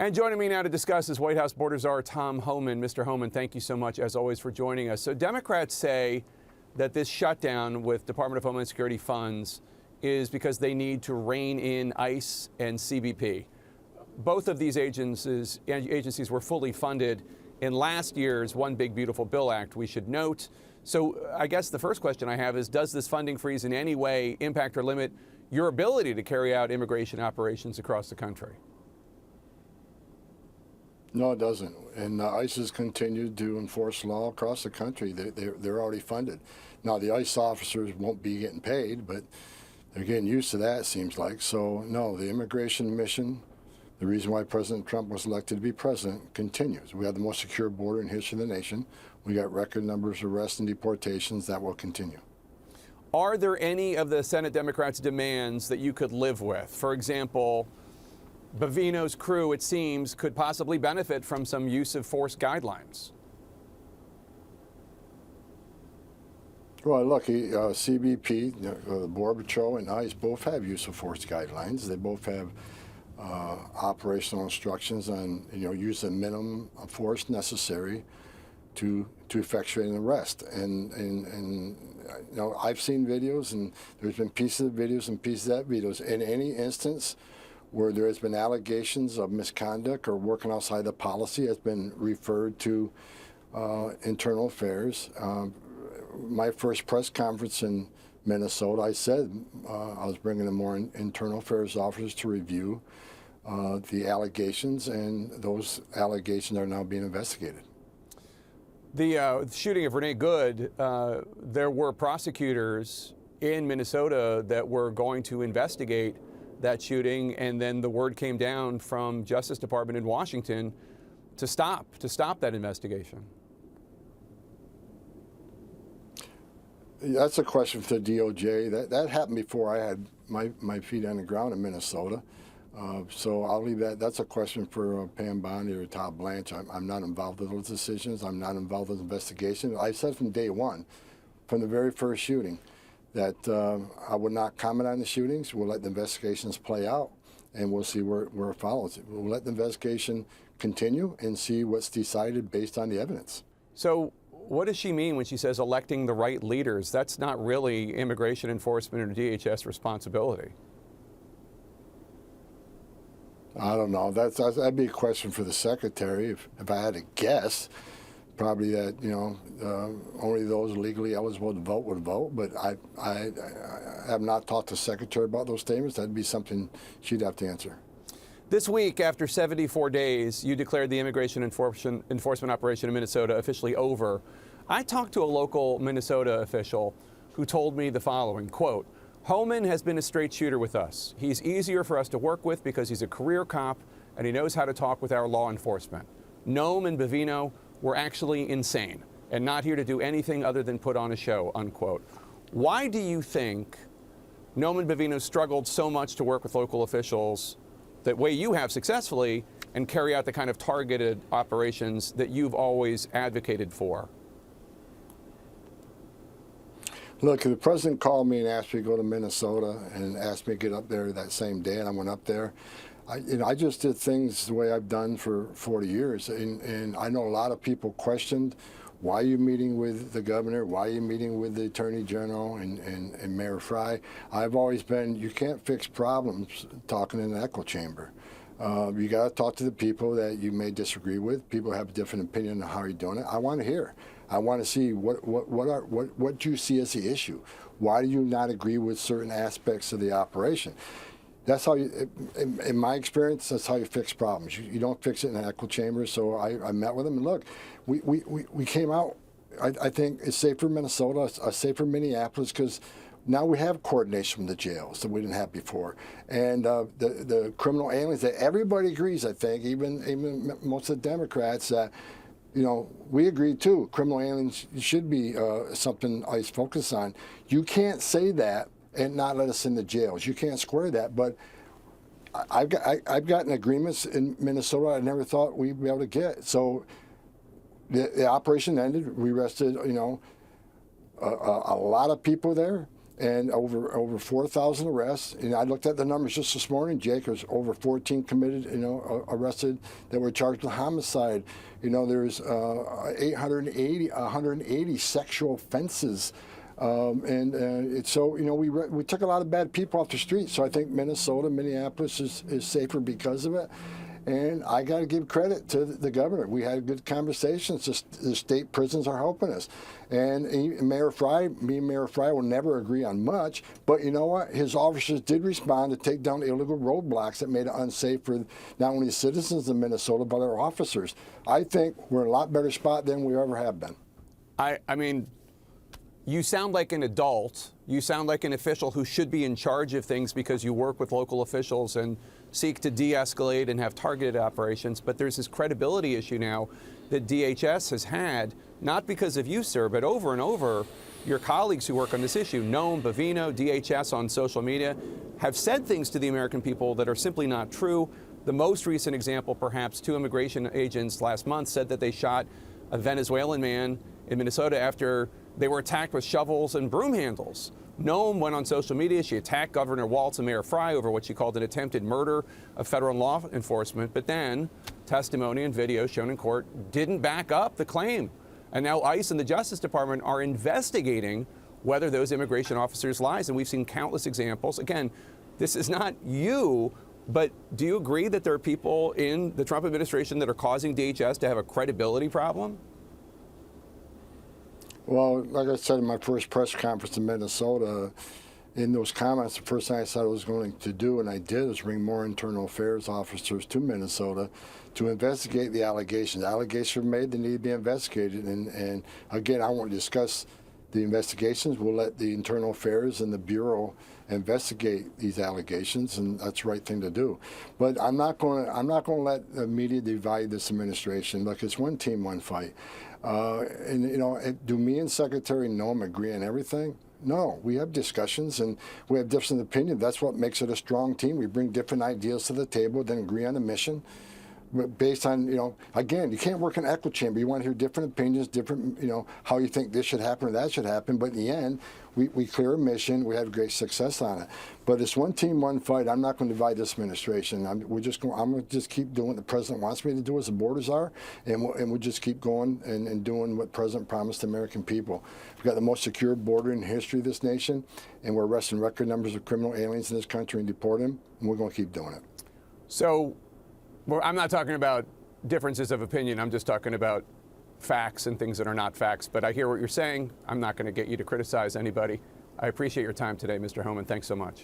And joining me now to discuss is White House border czar Tom Homan. Mr. Homan, thank you so much, as always, for joining us. So Democrats say that this shutdown with Department of Homeland Security funds is because they need to rein in ICE and CBP. Both of these agencies were fully funded in last year's One Big Beautiful Bill Act, we should note. So I guess the first question I have is, does this funding freeze in any way impact or limit your ability to carry out immigration operations across the country? No, it doesn't. And ICE has continued to enforce law across the country. They're already funded. Now, the ICE officers won't be getting paid, but they're getting used to that, it seems like. So, no, the immigration mission, the reason why President Trump was elected to be president, continues. We have the most secure border in history of the nation. We got record numbers of arrests and deportations. That will continue. Are there any of the Senate Democrats' demands that you could live with? For example, Bavino's crew, it seems, could possibly benefit from some use of force guidelines. Well, look, CBP, the Border Patrol, and ICE both have use of force guidelines. They both have operational instructions on, use the minimum of force necessary to effectuate an arrest. And I've seen videos, and there's been pieces of videos and pieces of that videos. In any instance where there has been allegations of misconduct or working outside the policy, has been referred to internal affairs. My first press conference in Minnesota, I said I was bringing in more internal affairs officers to review the allegations, and those allegations are now being investigated. The shooting of Renee Good, there were prosecutors in Minnesota that were going to investigate that shooting, and then the word came down from Justice Department in Washington to stop that investigation. That's a question for the DOJ. That happened before I had my feet on the ground in Minnesota. So I'll leave that. That's a question for Pam Bondi or Todd Blanche. I'm not involved with those decisions. I'm not involved with the investigation. I said from day one, from the very first shooting, that I would not comment on the shootings. We'll let the investigations play out, and we'll see where it follows. We'll let the investigation continue and see what's decided based on the evidence. So what does she mean when she says electing the right leaders? That's not really immigration enforcement or DHS responsibility. I don't know. That'd be a question for the secretary. If I had to guess, probably that only those legally eligible to vote would vote. But I have not talked to the secretary about those statements. That'd be something she'd have to answer. This week, after 74 days, you declared the immigration enforcement operation in Minnesota officially over. I talked to a local Minnesota official who told me the following, quote, "Homan has been a straight shooter with us. He's easier for us to work with because he's a career cop and he knows how to talk with our law enforcement. Noam and Bavino were actually insane and not here to do anything other than put on a show," unquote. Why do you think Noam and Bavino struggled so much to work with local officials that way you have successfully and carry out the kind of targeted operations that you've always advocated for? Look, the president called me and asked me to go to Minnesota and asked me to get up there that same day, and I went up there. I just did things the way I've done for 40 years, and I know a lot of people questioned, why are you meeting with the governor? Why are you meeting with the attorney general and Mayor Fry? I've always been, you can't fix problems talking in an echo chamber. You got to talk to the people that you may disagree with. People have a different opinion on how you're doing it. I want to hear. I want to see what you see as the issue. Why do you not agree with certain aspects of the operation? That's how you, in my experience, that's how you fix problems. You don't fix it in an echo chamber. So I met with them, and look, we came out. I think it's safer Minnesota, safer Minneapolis, because now we have coordination with the jails that we didn't have before, and the criminal aliens that everybody agrees. I think even most of the Democrats that. We agree too. Criminal aliens should be something ICE focus on. You can't say that and not let us in the jails. You can't square that. But I've gotten agreements in Minnesota I never thought we'd be able to get. So the operation ended. We arrested, a lot of people there. and over 4,000 arrests. And I looked at the numbers just this morning, Jake. There's over 14 committed, arrested that were charged with homicide. There's 180 sexual offenses. We took a lot of bad people off the street. So I think Minneapolis is safer because of it. And I got to give credit to the governor. We had good conversations. The state prisons are helping us. And Mayor Fry will never agree on much. But you know what? His officers did respond to take down illegal roadblocks that made it unsafe for not only citizens of Minnesota, but our officers. I think we're in a lot better spot than we ever have been. I mean, you sound like an adult. You sound like an official who should be in charge of things because you work with local officials and seek to de-escalate and have targeted operations. But there's this credibility issue now that DHS has had, not because of you, sir, but over and over, your colleagues who work on this issue, Noam, Bavino, DHS on social media, have said things to the American people that are simply not true. The most recent example, perhaps, 2 immigration agents last month said that they shot a Venezuelan man in Minnesota after they were attacked with shovels and broom handles. Noam went on social media. She attacked Governor Walz and Mayor Fry over what she called an attempted murder of federal law enforcement. But then testimony and video shown in court didn't back up the claim. And now ICE and the Justice Department are investigating whether those immigration officers lied. And we've seen countless examples. Again, this is not you, but do you agree that there are people in the Trump administration that are causing DHS to have a credibility problem? Well, like I said in my first press conference in Minnesota, in those comments, the first thing I said I was going to do, and I did, is bring more internal affairs officers to Minnesota to investigate the allegations. Allegations were made, they need to be investigated. And again, I won't discuss the investigations. We'll let the internal affairs and the Bureau investigate these allegations, and that's the right thing to do. But I'm not going to let the media divide this administration. Look, it's one team, one fight. Do me and Secretary Noam agree on everything? No, we have discussions and we have different opinions. That's what makes it a strong team. We bring different ideas to the table, then agree on a mission. Based on, again, you can't work in an echo chamber. You want to hear different opinions, different, how you think this should happen or that should happen. But in the end, we clear a mission. We have great success on it. But it's one team, one fight. I'm not going to divide this administration. I'm going to just keep doing what the president wants me to do as the borders are, and we'll just keep going and doing what the president promised the American people. We've got the most secure border in the history of this nation, and we're arresting record numbers of criminal aliens in this country and deporting them, and we're going to keep doing it. So, well, I'm not talking about differences of opinion. I'm just talking about facts and things that are not facts. But I hear what you're saying. I'm not going to get you to criticize anybody. I appreciate your time today, Mr. Homan. Thanks so much.